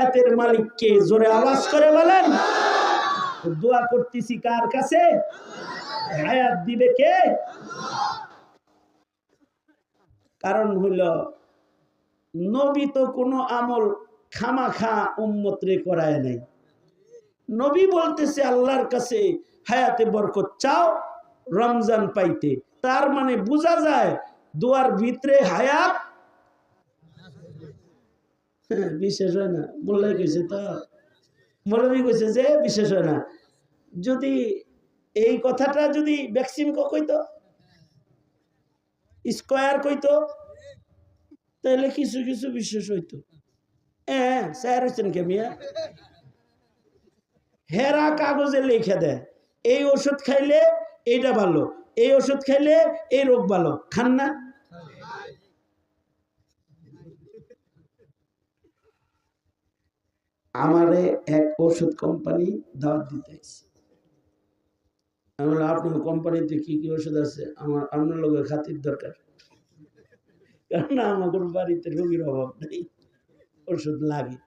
হায়াতের মালিককে, জোরে আওয়াজ করে বলেন। দোয়া করতেছি কার কাছে? হায়াত দিবে কে? কারণ হলো নবী তো কোনো আমল খামাখা উম্মতরে করায় নাই। নবী বলতেছে আল্লাহর কাছে হায়াতে বরকত চাও রমজান পাইতে, তার মানে বোঝা যায় দোয়ার ভিতরে হায়াত বিশেষ হয় না। বললে কইছে তো, মৌলভী কইছে যে বিশেষ হয় না। যদি এই কথাটা যদি ভ্যাকসিন কইতো, স্কয়ার কইতো, তাহলে কিছু কিছু বিশেষ হইতো। স্যার হচ্ছেন কে মিয়া? হেরা কাগজে লিখে দেয় এই ওষুধ খাইলে এইটা ভালো, এই ওষুধ খাইলে এই রোগ ভালো। খান না? আমারে এক ওষুধ কোম্পানি দাওয়াত দিতে, আমি বললাম আপনার কোম্পানিতে কি কি ওষুধ আছে? আমার আপনার লোকের খাতির দরকার, কারণ আমাদের বাড়িতে রোগীর অভাব নেই, ওষুধ লাগে,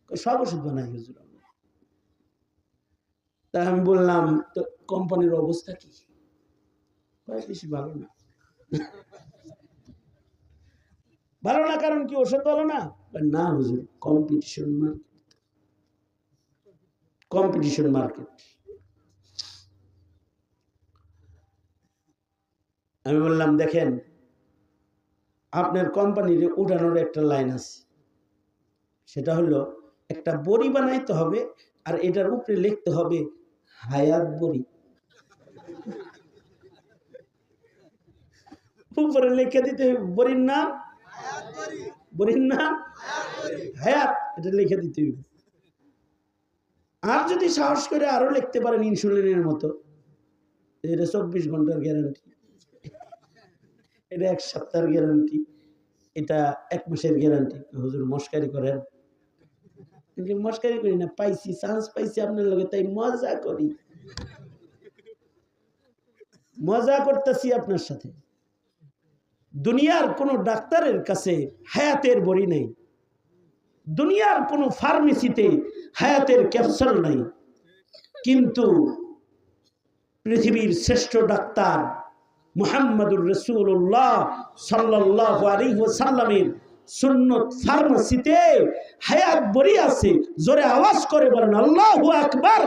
সব ওষুধ বানাই হুজুর। তা আমি বললাম তো কোম্পানির অবস্থা কি? বেশি ভালো না। ভালো না কারণ কি ওষুধ ভালো না? না হুজুর, কম্পিটিশন মার্কেট, কম্পিটিশন মার্কেট। আমি বললাম দেখেন আপনার কোম্পানির উঠানোর একটা লাইন আছে, সেটা হলো একটা বড়ি বানাইতে হবে আর এটার উপরে লিখতে হবে হায়াত বড়ি। উপরে লিখে দিতে হবে বড়ির নাম, বড়ির নাম হায়াত, এটা লিখে দিতে হবে। আর যদি সাহস করে আরো লিখতে পারেন ইনসুলিনের মতো, এটা 24 ঘন্টার গ্যারান্টি, এটা 1 সপ্তাহের গ্যারান্টি, এটা 1 মাসের গ্যারান্টি। হুজুর মস্কারি করেন? মস্কারি করি না, পাইছি, চান্স পাইছি আপনার লগে, তাই মজা করি, মজা করতেছি আপনার সাথে। দুনিয়ার কোন ডাক্তারের কাছে হায়াতের বড়ি নেই, দুনিয়ার কোন ফার্মেসিতে হায়াতের ক্যাপসুল নাই, কিন্তু পৃথিবীর শ্রেষ্ঠ ডাক্তার মুহাম্মদুর রাসূলুল্লাহ সাল্লাল্লাহু আলাইহি ওয়াসাল্লামের সুন্নত ফার্মেসিতে হায়াত বড়ি আছে। জোরে আওয়াজ করে বলেন আল্লাহু আকবার।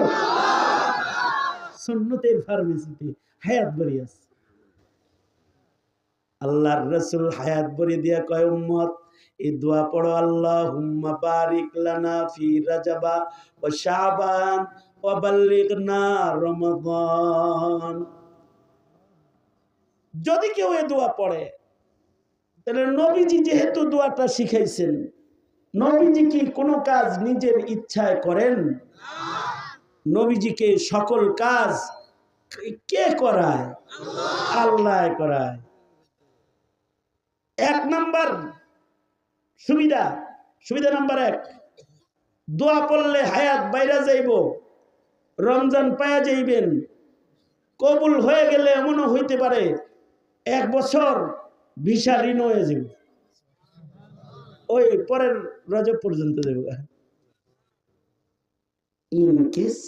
সুন্নতের ফার্মেসিতে হায়াত বড়ি আছে। আল্লাহর রাসূল হায়াত বড়ি দিয়া কয় উম্মত এই দোয়া পড়ো, আল্লাহুম্মা বারিক লানা ফি রাজাবা ওয়া শাবান ওয়া বাল্লিগনা রমাদান। যদি কেউ এই দোয়া পড়ে, তাহলে নবীজি যেহেতু দোয়াটা শিখাইছেন, নবীজি কি কোনো কাজ নিজের ইচ্ছায় করেন? নবীজিকে সকল কাজ কে করায়? আল্লাহ করায়। 1 নাম্বার সুবিধা, সুবিধা নাম্বার 1, দোয়া পড়লে হায়াত বাইরা যাইব, রমজান পায়া যাইবেন, কবুল হয়ে গেলে এমনও হইতে পারে 1 বছর ভিসা ঋণ হয়ে যাবে, ওই পরের রজব পর্যন্ত যাবে। ইন কেস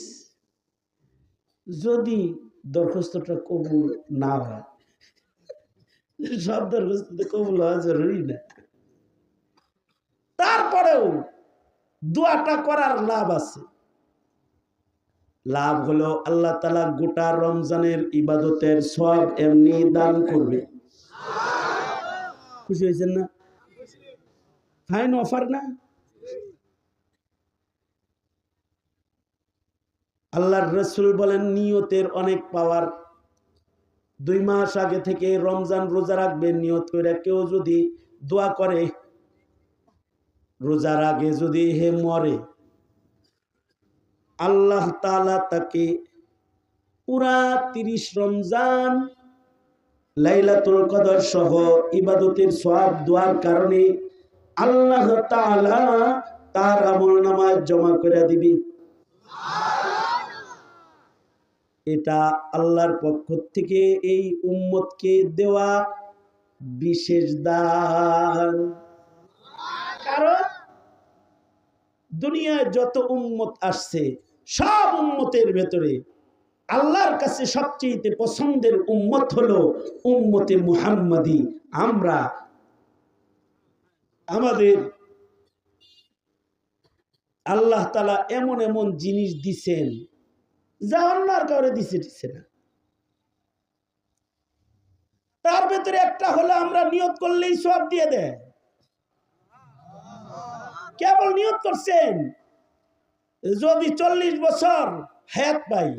যদি দরখাস্তটা কবুল না হয়, সব দরখাস্ত কবুল হওয়া জরুরি না, তারপরেও দোয়াটা করার লাভ আছে। লাভ হলো আল্লাহ তাআলা গোটা রমজানের ইবাদতের সওয়াব এমনি দান করবে। খুশি হয়েছেন না? ফাইন অফার না? আল্লাহর রাসূল বলেন নিয়তের অনেক পাওয়ার। 2 মাস আগে থেকে রমজান রোজা রাখবেন নিয়ত করে, কেউ যদি দোয়া করে রোজার আগে যদি হে মরে, আল্লাহ তাআলা তাকে পুরা 30 রমজান লাইলাতুল কদর সহ ইবাদতের সওয়াব দোয়ার কারণে আল্লাহ তাআলা তার আমলনামায় জমা করে দিবে। এটা আল্লাহর পক্ষ থেকে এই উম্মতকে দেওয়া বিশেষ দান। কারণ দুনিয়ায় যত উম্মত আসছে সব উম্মতের ভেতরে আল্লাহর কাছে সবচেয়ে পছন্দের উম্মত হলো উম্মতে মুহাম্মাদি। আমরা আমাদের আল্লাহ তাআলা এমন এমন জিনিস দিছেন যা আল্লাহর কাউরে দিছে না। তার ভেতরে একটা হলো আমরা নিয়ত করলেই সব দিয়ে দেয়। কেবল নিয়ত করছেন যদি 40 বছর হায়াত পাই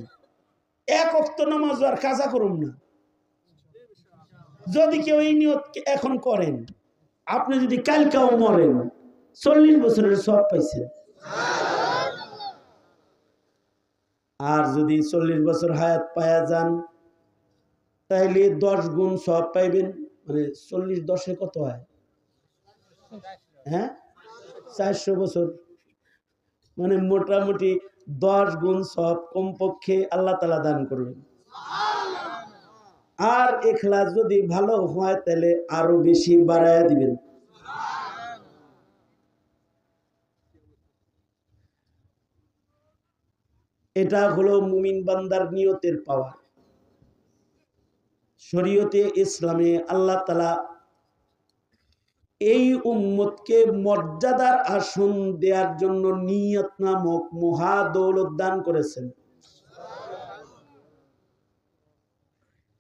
এক ওয়াক্ত নামাজ আর কাজা করুন না। যদি কেউ এই নিয়ত এখন করেন, আপনি যদি কালকেও মরেন 40 বছরের সব পাইছেন। আর যদি 40 বছর হায়াত পায়া যান তাইলে 10 গুণ সব পাইবেন। মানে 40 10-এ কত হয়? হ্যাঁ, 400 বছর। মানে মোটামুটি 10 গুণ সব কমপক্ষে আল্লাহ তাআলা দান করবেন। আর ইখলাস যদি ভালো হয় তাহলে আরো বেশি বাড়ায়া দিবেন। এটা হলো মুমিন বান্দার নিয়তের পাওয়ার। শরীয়তে ইসলামে আল্লাহ তাআলা এই উম্মতকে মর্যাদার আসন দেওয়ার জন্য নিয়ত নামক মহা দৌলত দান করেছেন।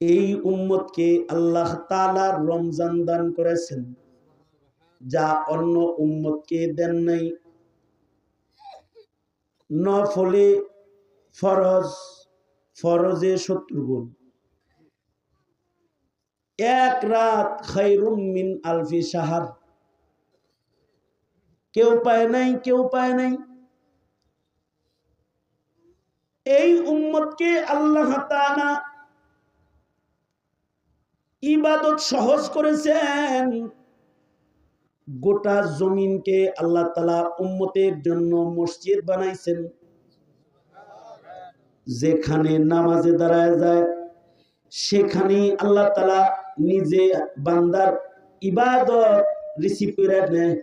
এই উম্মতকে আল্লাহ তাআলা রমজান দান করেছেন, যা অন্য উম্মতকে দেন নাই। নফলে ফরজে 70 গুণ। এক রাত খায়রুম মিন আলফি শাহর। কেউ পায় নাই, কেউ পায় নাই। এই উম্মতকে আল্লাহ তাআলা ইবাদত সহজ করেছেন। গোটা জমিনকে আল্লাহ তাআলা উম্মতের জন্য মসজিদ বানাইছেন। যেখানে নামাজে দাঁড়ায় যায় সেখানে আল্লাহ তাআলা নিজে বান্দার ইবাদত রিসিভ করে নেয়।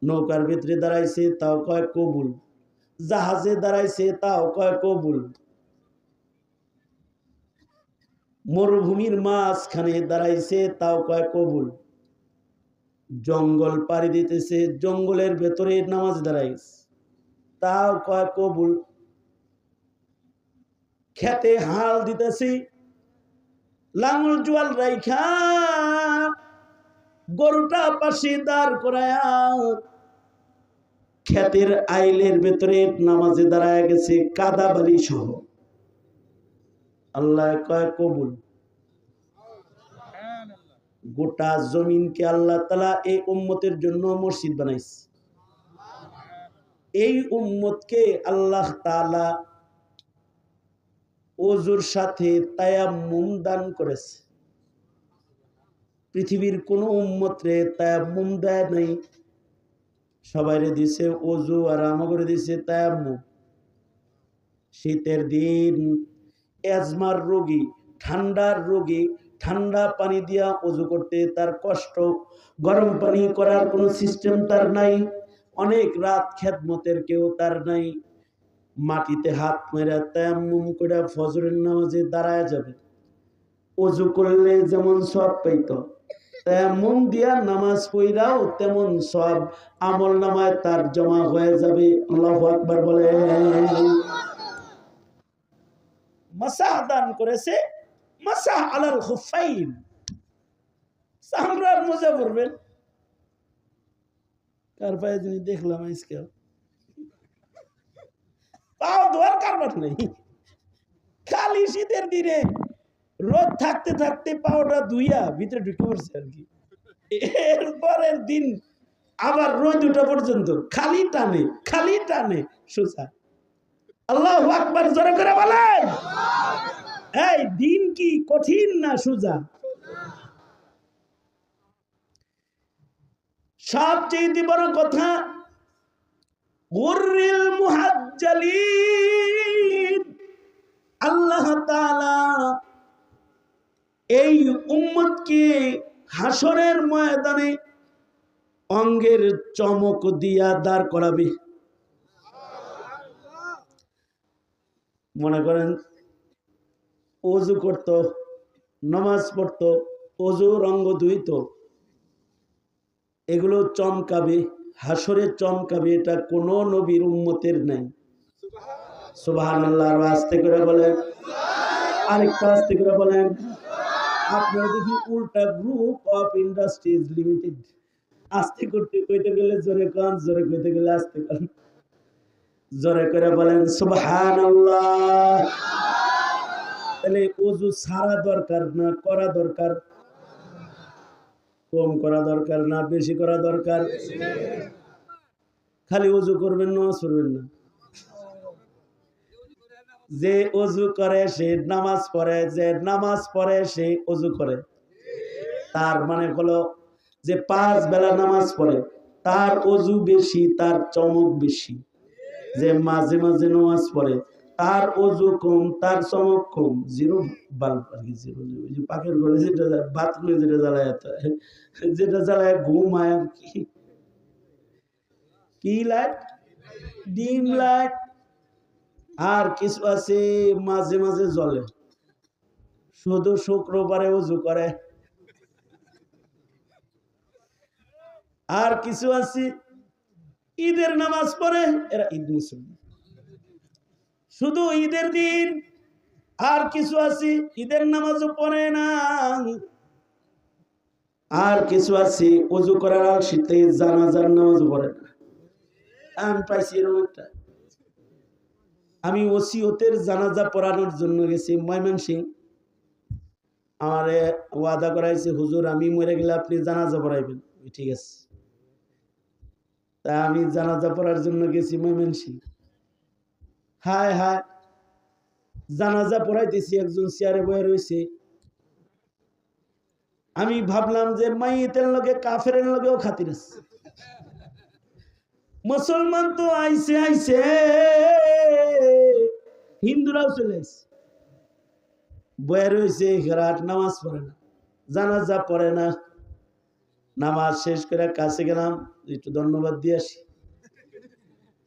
নৌকার ভিতরে দাঁড়াইছে তাও কয় কবুল, জাহাজে দাঁড়াইছে তাও কয় কবুল, মরুভূমির মাঝখানে দাঁড়াইছে তাও কয় কবুল, জঙ্গল পাড়ি দিতেছে জঙ্গলের ভেতরে নামাজ দাঁড়াইছে তাও কয় কবুল, খেতে হাল দিতেছি লাঙল জোয়াল রাইখা গরুটা পাশে দাঁড় করায়া খেতের আইলের ভেতরে নামাজে দাঁড়ায় গেছে কাদা বালি সহ, আল্লাহ কয় কবুল। গোটা জমিনকে আল্লাহ তাআলা এই উম্মতের জন্য মসজিদ বানাইছে। এই উম্মতকে আল্লাহ তাআলা ওযুর সাথে তায়াম্মুম দান করেছে। পৃথিবীর কোন উম্মতরে তায়াম্মুম দেয় নাই, সবাইরে দিছে ওযু আর আমাগরে দিছে তায়াম্মুম। শীতের দিন এজমার রোগী, ঠান্ডার রোগী ঠান্ডা পানি দিয়া ওযু করতে তার কষ্ট, গরম পানি করার কোনো সিস্টেম তার নাই। অনেক রাত খেদমতের কেউ তার নাই। মাটিতে হাত মেরে তায়াম্মুম করে ফজরের নামাজে দাঁড়ায় যাবে। ওযু করলে যেমন সওয়াব পাইতো, তায়াম্মুম দিয়া নামাজ পড়াও তেমন সওয়াব আমলনামায় তার জমা হয়ে যাবে। আল্লাহু আকবার বলে। মাসাহ দান করেছে, মাসাহ আলাল খুফাইন। চামড়ার মোজা পরবেন। কার পায়ে যিনি দেখলাম আজকে পাও ধোয়ার কারবার নেই। খালি শীতের দিনে রোদ থাকতে থাকতে পাওটা ধুইয়া ভিতরে ঢুকে পড়ছে আর কি। এরপরের দিন আবার রোদ ওঠা পর্যন্ত খালি টানে সোজা। আল্লাহু আকবার জোরে করে বলেন। এই দিন কি কঠিন না সোজা? সবচেয়ে বড় কথা, গুররিল মুহাজ্জালিন, আল্লাহ তাআলা এই উম্মতকে হাসরের ময়দানে অঙ্গের চমক দিয়া দাঁড় করাবে। মনে করেন ওযু করত, নামাজ পড়ত, ওযুর অঙ্গ ধুইত, এগুলো চমকাবে, হাসরে চমকাবে। এটা কোন নবীর উম্মতের নাই। সুবহানাল্লাহ। আর আস্তে করে বলেন, আরেকটা আস্তে করে বলেন। আপনারা দেখি উল্টা গ্রুপ অফ ইন্ডাস্ট্রিজ লিমিটেড, আস্তে করতে কইতে গেলে জোরে কান, জোরে কইতে গেলে আস্তে কান। জোরে করে বলেন সুবহানাল্লাহ। তাহলে ওযু সারা দরকার না করা দরকার? কম করা দরকার না বেশি করা দরকার? খালি ওযু করবেন না, করবেন না। যে ওযু করে সে নামাজ পড়ে, যে নামাজ পড়ে সে ওযু করে। তার মানে হলো যে 5 বেলা নামাজ পড়ে তার ওযু বেশি, তার চমক বেশি। যে মাঝে মাঝে নামাজ পড়ে তার ওযু কম, তার চমক কম। জিরো বাল্ব আর কি, জিরো। যে পাকের ঘরে যেটা বাথরুমে যেটা জ্বালায়, যেটা জ্বালায় ঘুমায় আর কি, কি লাইট? Dim light. আর কিছু আছে মাঝে মাঝে জ্বলে, শুধু শুক্রবারে ওযু করে। আর কিছু আছে ঈদের নামাজ পড়ে, এরা ঈদ মুসলমান, শুধু ঈদের দিন। আর কিছু আছে ঈদের নামাজও পড়ে না। আর কিছু আছে ওযু করার শীতে জানাজার নামাজও পড়ে না। আমি পাইছি এরকম একটা। আমি ওসিয়তের জানাজা পড়ানোর জন্য গেছি ময়মনসিংহ। আমারে ওয়াদা করাইছে, হুজুর আমি মরে গেলে আপনি জানাজা পড়াইবেন। ঠিক আছে। তা আমি জানাজা পড়ার জন্য গেছি ময়মনসিংহ। হায় হায়, জানাজা পড়াইতেছি, একজন চেয়ারে বয়ে রয়েছে। আমি ভাবলাম যে মাইয়েতের লগে কাফেরের লগেও খাতির আছে। মুসলমান তো আইছে আইছে, হিন্দুরাও চলে আসছে, বয়ে রয়েছে। রাত নামাজ পড়ে না, জানাজা পড়ে না। নামাজ শেষ করে কাছে গেলাম, একটু ধন্যবাদ দিয়ে আসি।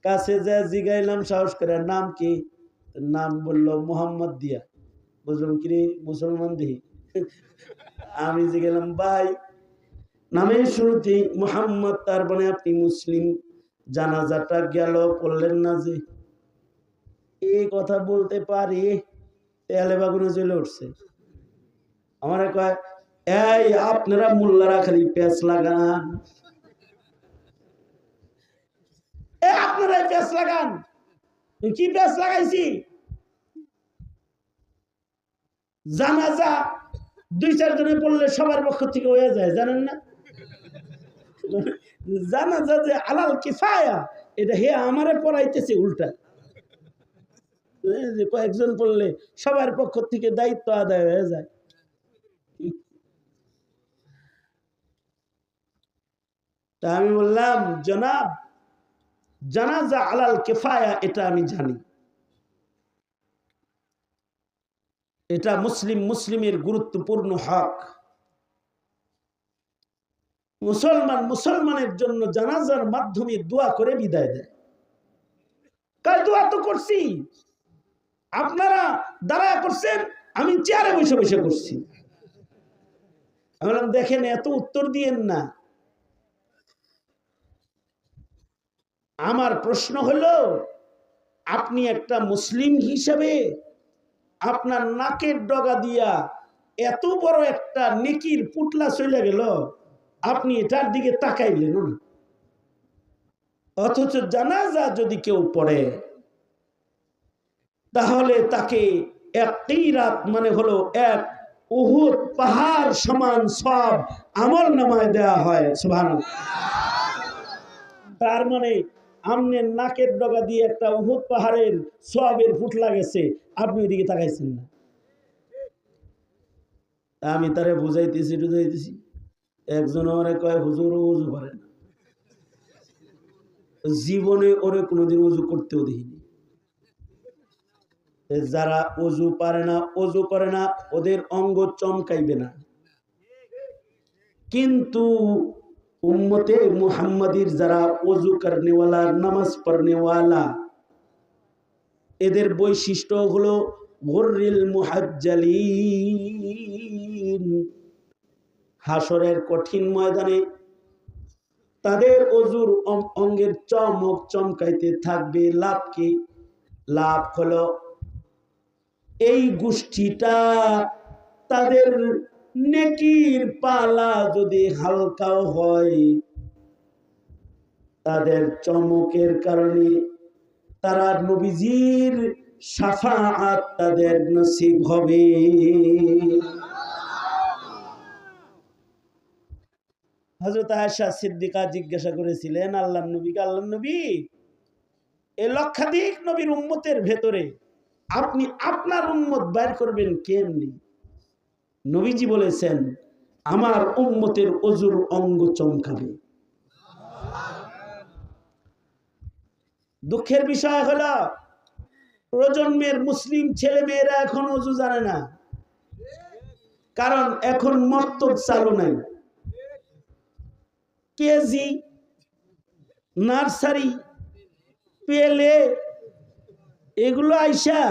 কাছে যা জিগাইলাম সাহস করে, নাম কি? নাম বললো মোহাম্মদ দিয়া। বুঝলাম কি মুসলমান দিহি। আমি জিগাইলাম, ভাই নামের শুরুতে মোহাম্মদ, তার মানে আপনি মুসলিম, জানাজাটা গেল পড়লেন না যে? এই কথা বলতে পারি, তেলে বাগুনে জ্বলে উঠছে। আমার কয়, এই আপনারা মোল্লারা খালি পেঁচ লাগান, আপনারা পেঁচ লাগান। কি পেঁচ লাগাইছি? জানাজা 2-4 জনে পড়লে সবার পক্ষ থেকে হয়ে যায়, জানেন না? জানাজা যে আলাল কিফায়া, এটা হে আমারে পড়াইতেছে উল্টা। কয়েকজন পড়লে সবার পক্ষ থেকে দায়িত্ব আদায় হয়ে যায়। তা আমি বললাম, জনাব জানাজা আলাল কিফায়া এটা আমি জানি, এটা মুসলিমের গুরুত্বপূর্ণ হক। মুসলমানের জন্য জানাজার মাধ্যমে দোয়া করে বিদায় দেয়। কাল দোয়া তো করছি, আপনারা দাঁড়ায় করছেন, আমি চেয়ারে বসে বসে করছি। আমি বললাম, দেখেন এত উত্তর দিয়েন না। আমার প্রশ্ন হলো, আপনি একটা মুসলিম হিসেবে আপনার নাকের ডগা দিয়া এত বড় একটা নেকির পুটলা চলে গেল, আপনি এটার দিকে তাকাইলেন না। অথচ জানাজা যদি কেউ পড়ে তাহলে তাকে এক কিরাত মানে হলো এক উহুদ পাহাড় সমান সব আমল নামায় দেওয়া হয়। সুবহানাল্লাহ। তার মানে আমনের নাকের ডগা দিয়ে একটা উহুদ পাহাড়ের সওয়াবের ফুটলা গেছে, আপনি ওইদিকে তাকাইছেন না। আমি তারে বুঝাইতেছি। একজন আমারে কয়, হুজুর ওযু করে না। জীবনে ওরে কোনোদিন ওযু করতেও দেখিনি। যারা ওযু পারে না, ওযু করে না, ওদের অঙ্গ চমকাইবে না। কিন্তু উম্মতে মুহাম্মাদির যারা ওযু করনেওয়ালা, নামাজ পড়নেওয়ালা, এদের বৈশিষ্ট্য হলো গুররিল মুহাজ্জালিন। হাসরের কঠিন ময়দানে তাদের ওযুর অঙ্গের চমক চমকাইতে থাকবে। লাভ কি? লাভ হলো এই গোষ্ঠীটা তাদের নেকির পালা যদি হালকাও হয়, তাদের চমকের কারণে তারা নবীজির শাফাআত তাদের নসিব হবে। হযরত আয়েশা সিদ্দিকা জিজ্ঞাসা করেছিলেন আল্লাহর নবীকে, আল্লাহর নবী, এই লক্ষাধিক নবীর উম্মতের ভেতরে আপনি আপনার উম্মত বাইর করবেন কেমনি? নবীজি বলেছেন, আমার উম্মতের ওযুর অঙ্গ চমকাবে। দুঃখের বিষয় হলো প্রজন্মের মুসলিম ছেলে মেয়েরা এখন ওযু জানে না, কারণ এখন মক্তব চালু নাই। কেজি, নার্সারি, পেলে এগুলো আইসা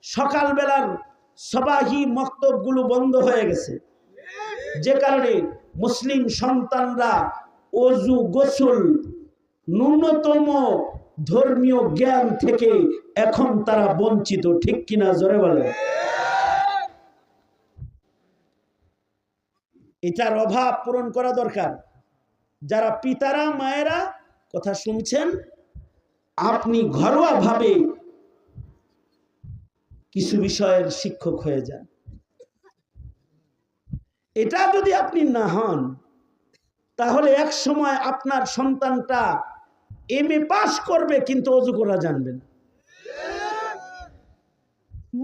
সকালবেলার সবাহি মক্তবগুলো বন্ধ হয়ে গেছে, যে কারণে মুসলিম সন্তানরা ওযু গোসল ন্যূনতম ধর্মীয় জ্ঞান থেকে এখন তারা বঞ্চিত। ঠিক কিনা জোরে বলে? এটার অভাব পূরণ করা দরকার। যারা পিতারা মায়েরা কথা শুনছেন, আপনি ঘরোয়া ভাবে কিছু বিষয়ের শিক্ষক হয়ে যান। এটা যদি আপনি না হন, তাহলে এক সময় আপনার সন্তানটা এমএ পাস করবে কিন্তু ওযু করা জানবে না।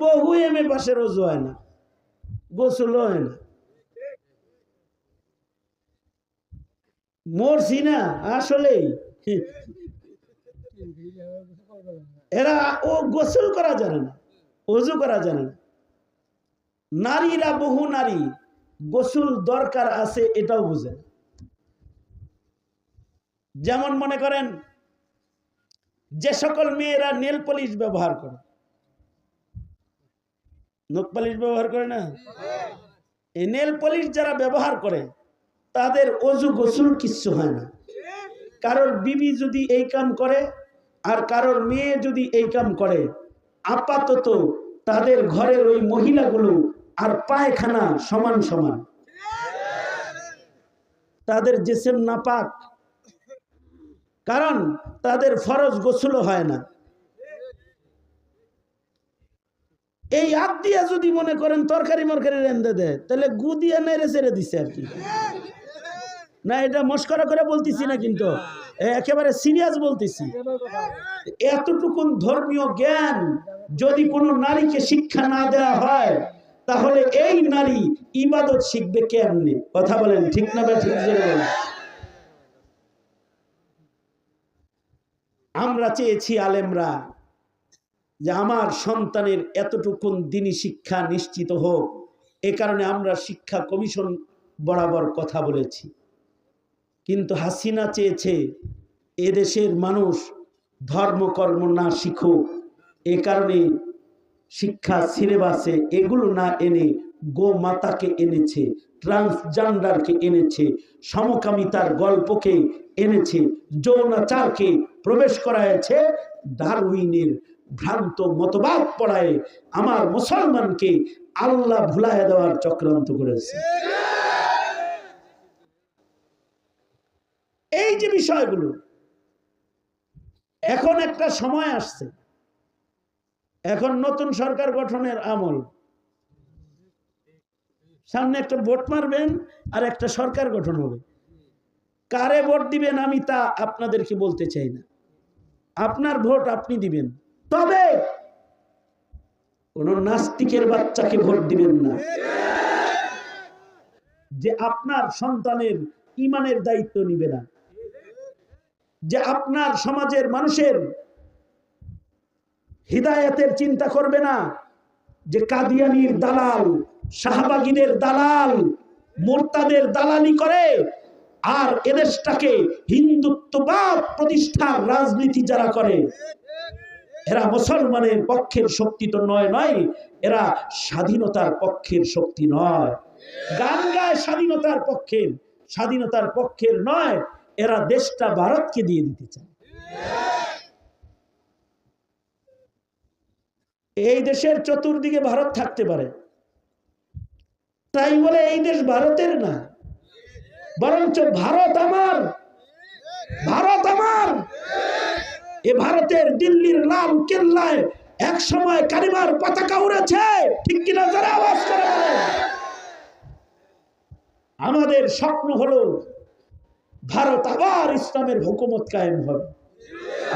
বহু এমএ পাসের ওযু হয় না, গোসল হয় না। মরছি না আসলেই, এরা ও গোসল করা জানে না, ওযু করা জানে না। নারীরা, বহু নারী গোসল দরকার আছে এটাও বুঝে না। যেমন মনে করেন যে সকল মেয়েরা নেল পলিশ ব্যবহার করে, নখ পলিশ ব্যবহার করে না, এই নেল পলিশ যারা ব্যবহার করে তাদের ওযু গোসল কিচ্ছু হয় না। কারোর বিবি যদি এই কাম করে আর কারোর মেয়ে যদি এই কাম করে, আপাতত তাদের ঘরের ওই মহিলাগুলো আর পায়খানা সমান সমান, তাদের জিসম নাপাক, কারণ তাদের ফরজ গোসল হয় না। এই হাত দিয়ে যদি মনে করেন তরকারি মরকারি রেঁধে দেয়, তাহলে গু দিয়ে নেড়ে ছেড়ে দিচ্ছে আর কি। না, এটা মস্করা করে বলতেছি না, কিন্তু একেবারে সিরিয়াস বলতেছি। এতটুকুন ধর্মীয় জ্ঞান যদি কোনো নারীকে শিক্ষা না দেওয়া হয়, তাহলে এই নারী ইবাদত শিখবে কেমনে? কথা বলেন, ঠিক না? ঠিক বলেন। আমরা চেয়েছি আলেমরা যে আমার সন্তানের এতটুকুন দ্বীনি শিক্ষা নিশ্চিত হোক, এ কারণে আমরা শিক্ষা কমিশন বরাবর কথা বলেছি। কিন্তু হাসিনা চেয়েছে এদেশের মানুষ ধর্মকর্ম না শিখুক, এ কারণে শিক্ষা সিলেবাসে এগুলো না এনে গোমাতাকে এনেছে, ট্রান্সজেন্ডারকে এনেছে, সমকামিতার গল্পকে এনেছে, যৌনাচারকে প্রবেশ করায়ছে, ডারউইনের ভ্রান্ত মতবাদ পড়ায় আমার মুসলমানকে আল্লাহ ভুলাইয়া দেওয়ার চক্রান্ত করেছে। এই যে বিষয়গুলো, এখন একটা সময় আসছে, এখন নতুন সরকার গঠনের আমল, সামনে একটা ভোট মারবেন আর একটা সরকার গঠন হবে। কারে ভোট দিবেন আমি তা আপনাদেরকে বলতে চাই না, আপনার ভোট আপনি দিবেন, তবে কোন নাস্তিকের বাচ্চাকে ভোট দিবেন না, যে আপনার সন্তানের ঈমানের দায়িত্ব নিবে না, যে আপনার সমাজের মানুষের হিদায়াতের চিন্তা করবে না, যে কাদিয়ানির দালাল, শাহবাগীদের দালাল, মুরতাদের দালালি করে আর এদেশটাকে হিন্দুত্ববাদ প্রতিষ্ঠার রাজনীতি যারা করে এরা মুসলমানের পক্ষের শক্তি তো নয়, এরা স্বাধীনতার পক্ষের শক্তি নয়। গান গায় স্বাধীনতার পক্ষের নয়, এরা দেশটা ভারতকে দিয়ে দিতে চায়। এই দেশের চতুর্দিকে ভারত থাকতে পারে, তাই বলে এই দেশ ভারতের না, বরঞ্চ ভারত আমার। এ ভারতের দিল্লির লাল কেল্লায় এক সময় কালিমার পতাকা উড়েছে, ঠিক কিনা? যারা আওয়াজ করে বলে। আমাদের স্বপ্ন হলো ভারত আবার ইসলামের হুকুমত কায়েম হবে,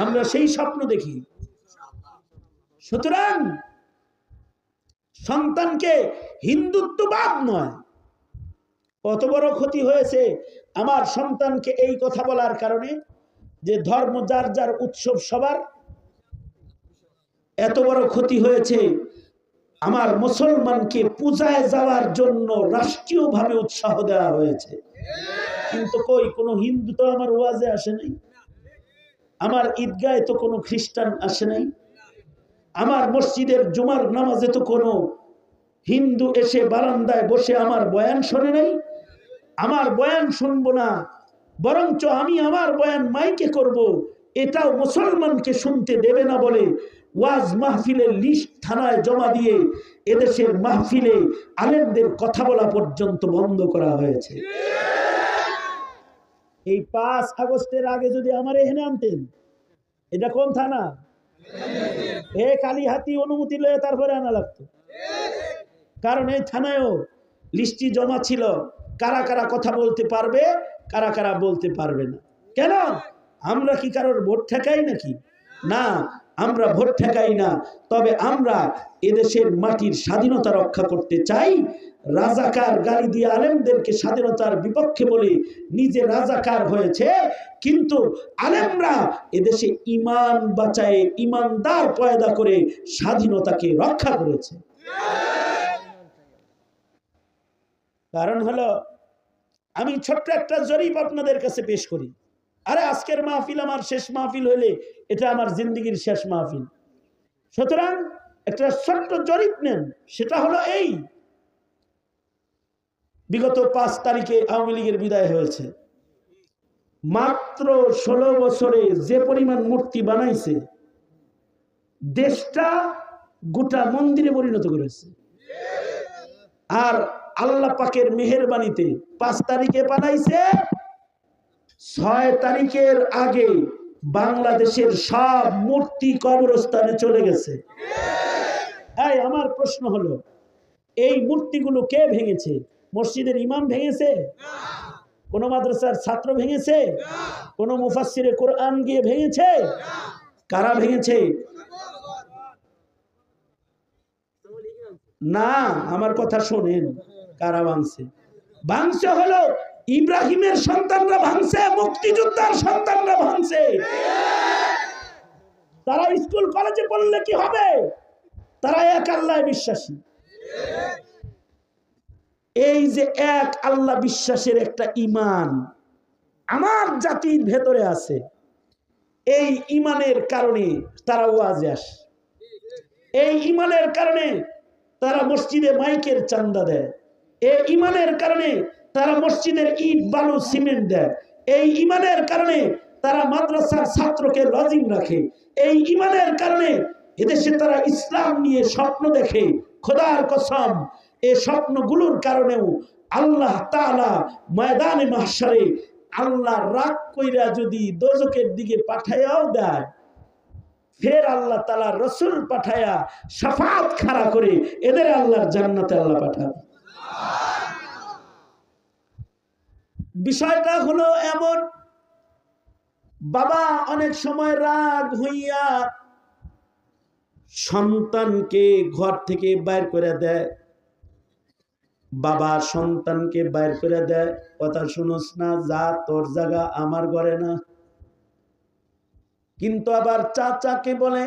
আমরা সেই স্বপ্ন দেখি। সুতরাং সন্তানকে হিন্দুত্ববাদ নয়, কত বড় ক্ষতি হয়েছে আমার সন্তানকে এই কথা বলার কারণে যে ধর্ম যার যার উৎসব সবার, এত বড় ক্ষতি হয়েছে আমার মুসলমানকে পূজায় যাওয়ার জন্য রাষ্ট্রীয়ভাবে উৎসাহ দেওয়া হয়েছে। কিন্তু কই কোনো হিন্দু তো আমার ওয়াজে আসে নাই, আমার ঈদগাহে তো কোনো খ্রিস্টান আসে নাই, আমার মসজিদের জুমার নামাজে তো কোনো হিন্দু এসে বারান্দায় বসে আমার বয়ান শোনে নাই। আমার বয়ান শুনবো না, বরঞ্চ আমি আমার বয়ান মাইকে করব, এটাও মুসলমানকে শুনতে দেবে না বলে ওয়াজ মাহফিলের লিস্ট থানায় জমা দিয়ে এদেশের মাহফিলে আলেমদের কথা বলা পর্যন্ত বন্ধ করা হয়েছে। এই 5 আগস্টের আগে যদি আমার এখানে আনতেন, এটা কোন থানা? কালীহাতি অনুমতি লয়ে তারপরে আনা লাগতো, কারণ এই থানায়ও লিস্টি জমা ছিল কারা কারা কথা বলতে পারবে, কারা কারা বলতে পারবে না। কেন? আমরা কি কারোর ভোট ঠেকাই নাকি? না, আমরা ভোট ঠেকাই না। তবে আমরা এদেশের মাটির স্বাধীনতা রক্ষা করতে চাই। রাজাকার গালি দিয়ে আলেমদেরকে স্বাধীনতার বিপক্ষে বলে নিজে রাজাকার হয়েছে, কিন্তু আলেমরা এদেশে ঈমান বাঁচায়ে ঈমানদার পয়দা করে স্বাধীনতাকে রক্ষা করেছে। কারণ হলো, আমি ছোট্ট একটা জরিপ আপনাদের কাছে পেশ করি। আরে আজকের মাহফিল আমার শেষ মাহফিল হইলে এটা আমার জিন্দেগির শেষ মাহফিল। সুতরাং একটা ছোট্ট জরিপ নেন, সেটা হলো এই, বিগত 5 তারিখে আওয়ামী লীগের বিদায় হয়েছে। মাত্র 16 বছরে যে পরিমাণ মূর্তি বানাইছে, দেশটা গোটা মন্দিরে পরিণত করেছে। আর আল্লাহ পাকের মেহেরবানিতে 5 তারিখে বানাইছে, 6 তারিখের আগে বাংলাদেশের সব মূর্তি কবরস্থানে চলে গেছে। আমার প্রশ্ন হলো, এই মূর্তিগুলো কে ভেঙেছে? মসজিদের ইমাম ভেঙেছে? কোন মাদ্রাসার ছাত্র ভেঙেছে? কোন মুফাসসিরে কোরআন গিয়ে ভেঙেছে? কারা ভেঙেছে? না, আমার কথা শোনেন, কারা ভাঙছে? ভাঙছে হলো ইব্রাহিমের সন্তানরা ভাঙছে, মুক্তিযোদ্ধার সন্তানরা ভাঙছে। তারা স্কুল কলেজে পড়লে কি হবে? তারা এক আল্লাহ বিশ্বাসী। এই যে এক আল্লাহ বিশ্বাসের একটা ঈমান আমার জাতির ভেতরে আছে, এই ঈমানের কারণে তারা ওয়াজে আসে, এই ঈমানের কারণে তারা মসজিদে মাইকের চান্দা দেয়, এই ঈমানের কারণে তারা মসজিদের ইট বালু সিমেন্ট দেয়, এই ঈমানের কারণে তারা মাদ্রাসার ছাত্রকে লজিং রাখে, এই ঈমানের কারণে এদেশে তারা ইসলাম নিয়ে স্বপ্ন দেখে। খোদার কসম, এই স্বপ্নগুলোর কারণেও আল্লাহ তাআলা ময়দানে মাহশারে আল্লাহ রাগ কইরা যদি দোজখের দিকে পাঠায়াও দেয়, ফের আল্লাহ তাআলা রাসূল পাঠায়া শাফাআত খাড়া করে এদের আল্লাহর জান্নাতে আল্লাহ পাঠাবে। বিষয়টা হলো এমন, বাবা অনেক সময় রাগ হইয়া সন্তানকে ঘর থেকে বাইর করে দেয়, বাবা সন্তানকে বাইর করে দেয়, কথা শুনোস না, যা তোর জায়গা আমার ঘরে না। কিন্তু আবার চাচাকে বলে,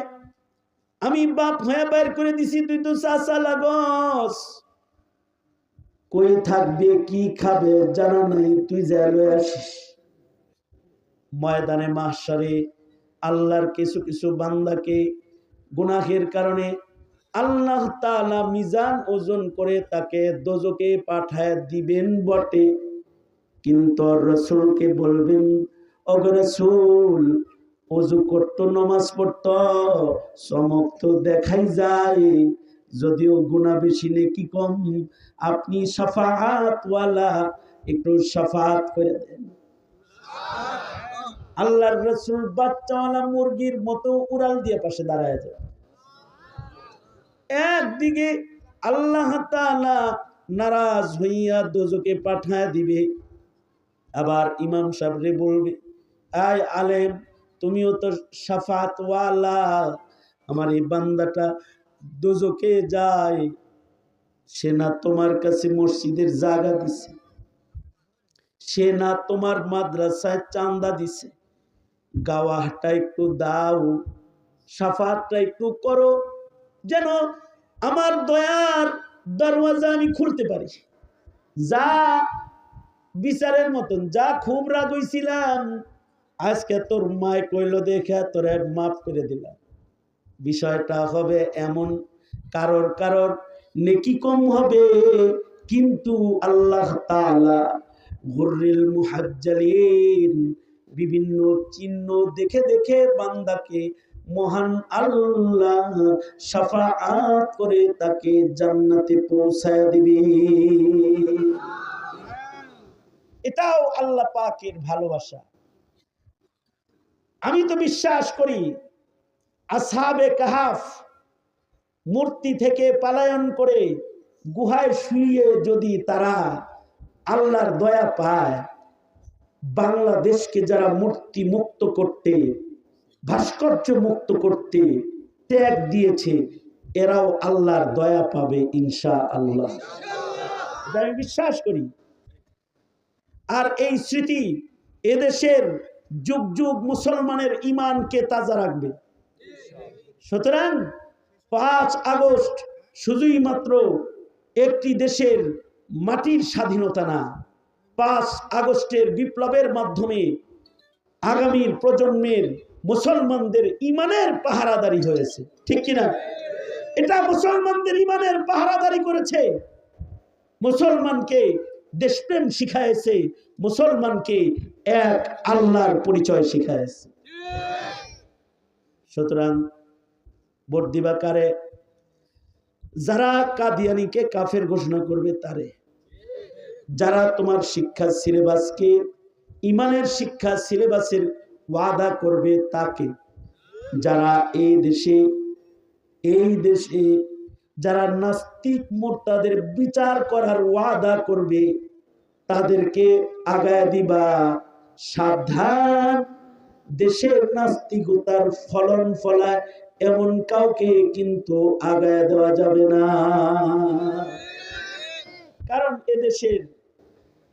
আমি বাপ হয়ে বাইর করে দিছি, তুই তো চাচা লাগস। কই থাকবে, কি খাবে জানা নাই, তুই যা লয়ে আসিস। ময়দানে মাহশারে আল্লাহর কিছু কিছু বান্দাকে গুনাহের কারণে আল্লাহ তাআলা মিজান ওজন করে তাকে দোজকে পাঠায় দিবেন বটে, কিন্তু রাসূলকে বলবেন, ওগো রাসূল, ওযু করতো, নামাজ পড়তো, চমক তো দেখাই যায়, যদিও গুনাহ বেশি নেকি কম, আপনি শাফাআত ওয়ালা, একটু শাফাআত করে দেন। আল্লাহর রাসূল বাচ্চাওয়ালা মুরগির মতো উড়াল দিয়ে পাশে দাঁড়ায় যায়। একদিকে আল্লাহ তাআলা নারাজ হইয়া দোজকে পাঠায় দিবে, আবার ইমাম সাহেবরে বলবে, আয় আলেম, তুমিও তো শাফাত ওয়ালা, আমার এই বান্দাটা দোজকে যায়, সে না তোমার কাছে মসজিদের জায়গা দিছে, সে না তোমার মাদ্রাসায় চাঁদা দিছে, গাওয়াটা একটু দাও, শাফাতটা একটু করো, যেন আমার দয়ার দরওয়াজা আমি খুলতে পারি। যা বিচারের মতন, যা খুব রাগ হইছিলাম, আজকে তোর মায় কইল দেখে তোরে মাফ করে দিলাম। বিষয়টা হবে এমন, কারোর কারোর নেকি কম হবে, কিন্তু আল্লাহ তাআলা গুররিল মুহাজ্জালিন, বিভিন্ন চিহ্ন দেখে দেখে বান্দাকে মহান আল্লাহ শাফাআত করে তাকে জান্নাতে পৌঁছায় দিবে। এটাও আল্লাহ পাকের ভালোবাসা। আমি তো বিশ্বাস করি আসহাবে কাহাফ মূর্তি থেকে পলায়ন করে গুহায় শুয়ে যদি তারা আল্লাহর দয়া পায়, বাংলাদেশকে যারা মূর্তি মুক্ত করতে, ভাস্কর্য মুক্ত করতে ত্যাগ দিয়েছে, এরাও আল্লাহর দয়া পাবে ইনশাআল্লাহ। এটা আমি বিশ্বাস করি। আর এই স্মৃতি এদেশের যুগ যুগ মুসলমানের ঈমানকে তাজা রাখবে। সুতরাং 5 আগস্ট শুধুই মাত্র একটি দেশের মাটির স্বাধীনতা না, 5 আগস্টের বিপ্লবের মাধ্যমে আগামীর প্রজন্মের মুসলমানদের ঈমানের পাহারাদারি হয়েছে, ঠিক কিনা? এটা মুসলমানদের ঈমানের পাহারাদারি করেছে, মুসলমানকে দেশপ্রেম শিখায়েছে, মুসলমানকে এক আল্লাহর পরিচয় শিখায়েছে। সুতরাং ভোট দিবা কারে? যারা কাদিয়ানীকে কাফের ঘোষণা করবে তারে, যারা তোমার শিক্ষা সিলেবাসকে, ইমানের শিক্ষা সিলেবাসের ওয়াদা করবে তাকে, যারা এই দেশে যারা নাস্তিক মুরতাদের বিচার করার ওয়াদা করবে তাদেরকে আগায় দিবা। সাবধান, দেশের নাস্তিকতার ফলন ফলায় এমন কাউকে কিন্তু আগায় দেওয়া যাবে না, কারণ এদেশের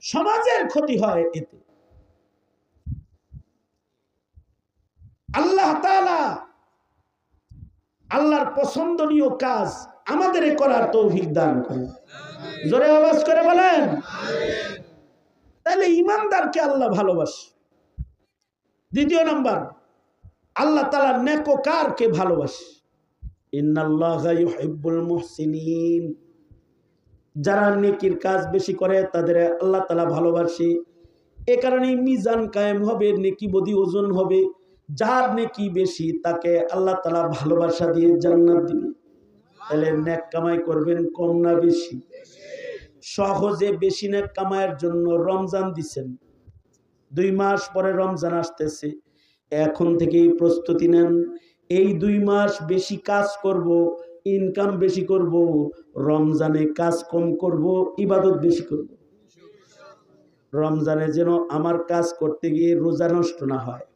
সমাজের ক্ষতি হয় এতে। আল্লাহ তাআলা আল্লাহর পছন্দনীয় কাজ আমাদের করার তৌফিক দান করেন। জোরে আওয়াজ করে বলেন আমিন। তাহলে ইমানদারকে আল্লাহ ভালোবাসে। দ্বিতীয় নাম্বার, আল্লাহ তাআলা নেককারকে ভালোবাসে। ইন্নাল্লাহা ইউহিব্বুল মুহসিনিন, যারা নেকির কাজ বেশি করে তাদের আল্লাহ তাআলা ভালোবাসে। এ কারণে মিজান কায়েম হবে, নেকি বদি ওজন হবে। যার নেকি বেশি তাকে আল্লাহ তাআলা ভালোবাসা দিয়ে জান্নাত দিবে। তাহলে নেক কামাই করবেন কম না বেশি? সহজে বেশি নেক কামাইয়ের জন্য রমজান দিছেন, 2 মাস পরে রমজান আসতেছে, এখন থেকেই প্রস্তুতি নেন। এই 2 মাস বেশি কাজ করব, ইনকাম বেশি করব, রমজানে কাজ কম করব, ইবাদত বেশি করব। রমজানে যেন আমার কাজ করতে গিয়ে রোজা নষ্ট না হয়,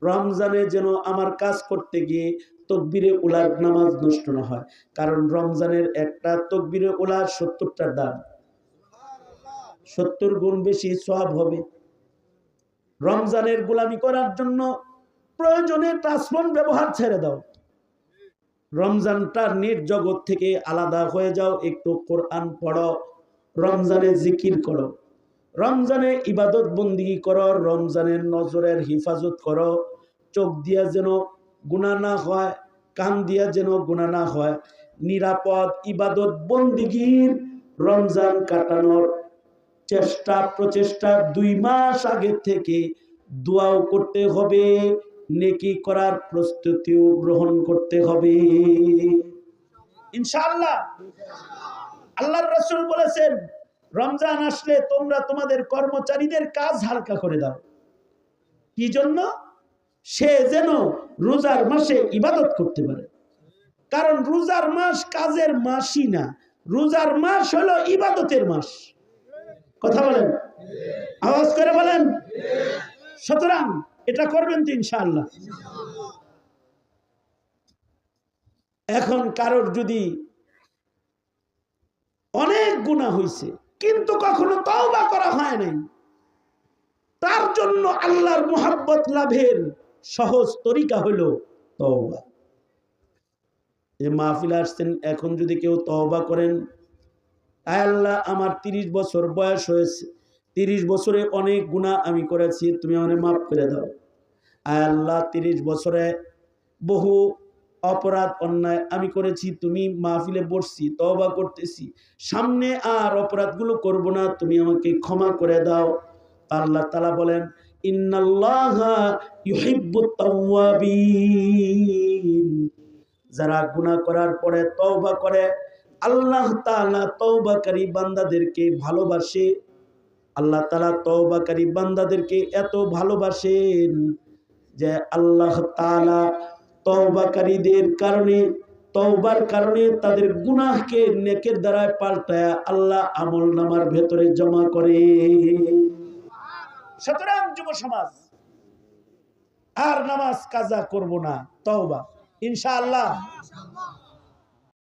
রমজানে যেন আমার কাজ করতে গিয়ে তকবীরে উলার নামাজ নষ্ট না হয়, কারণ রমজানের একটা তকবীরে উলার 70টার দাম, 70 গুণ বেশি সওয়াব হবে। রমজানের গোলামি করার জন্য প্রয়োজনে ট্রান্সফোন ব্যবহার ছেড়ে দাও, রমজানটা নেট জগৎ থেকে আলাদা হয়ে যাও, একটু কোরআন পড়ো, রমজানে জিকির করো, রমজানে ইবাদত বন্দিগি করো, রমজানের নজরের হিফাজত করো। চোখ দিয়া যেন গুনাহ না হয়, কান দিয়া যেন গুনাহ না হয়, নিরাপদ ইবাদত বন্দিগির রমজান কাটানোর চেষ্টা প্রচেষ্টা 2 মাস আগে থেকে দোয়াও করতে হবে, নেকি করার প্রস্তুতিও গ্রহণ করতে হবে ইনশাআল্লাহ। আল্লাহর রাসূল বলেছেন রমজান আসলে তোমরা তোমাদের কর্মচারীদের কাজ হালকা করে দাও। কি জন্য? সে যেন রোজার মাসে ইবাদত করতে পারে। কারণ রোজার মাস কাজের মাসই না, রোজার মাস হলো ইবাদতের মাস। কথা বলেন, আওয়াজ করে বলেন। সুতরাং এটা করবেন তো ইনশাআল্লাহ। এখন কারোর যদি অনেক গুনাহ হয়েছে কিন্তু কখনো তওবা করা হয় নাই, তার জন্য আল্লাহর মুহাব্বত লাভের সহজ তরিকা হলো তওবা। এই মাহফিলে আসছেন, এখন যদি কেউ তওবা করেন, আয় আল্লাহ আমার 30 বছর বয়স হয়েছে, 30 বছরে অনেক গুনাহ আমি করেছি, তুমি আমাকে মাফ করে দাও। আয় আল্লাহ 30 বছরে বহু অপরাধ অন্যায় আমি করেছি, তুমি মাহফিলে বসছি তওবা করতেছি, সামনে আর অপরাধগুলো করব না, তুমি আমাকে ক্ষমা করে দাও। আল্লাহ তাআলা বলেন ইন্নাল্লাহা ইউহিব্বুত তাওয়াবিন, যারা গুনাহ করার পরে তওবা করে আল্লাহ তাআলা তওবাকারী বান্দাদেরকে ভালোবাসে। আল্লাহ তাআলা তওবাকারী বান্দাদেরকে এত ভালোবাসেন যে আল্লাহ তাআলা তওবাকারীদের কারণে, তওবার কারণে তাদের গুনাহকে নেকের দ্বারা পাল্টায়া আল্লাহ আমলনামার ভেতরে জমা করে। সুতরাং যুব সমাজ, আর নামাজ কাজা করব না, তওবা ইনশাআল্লাহ।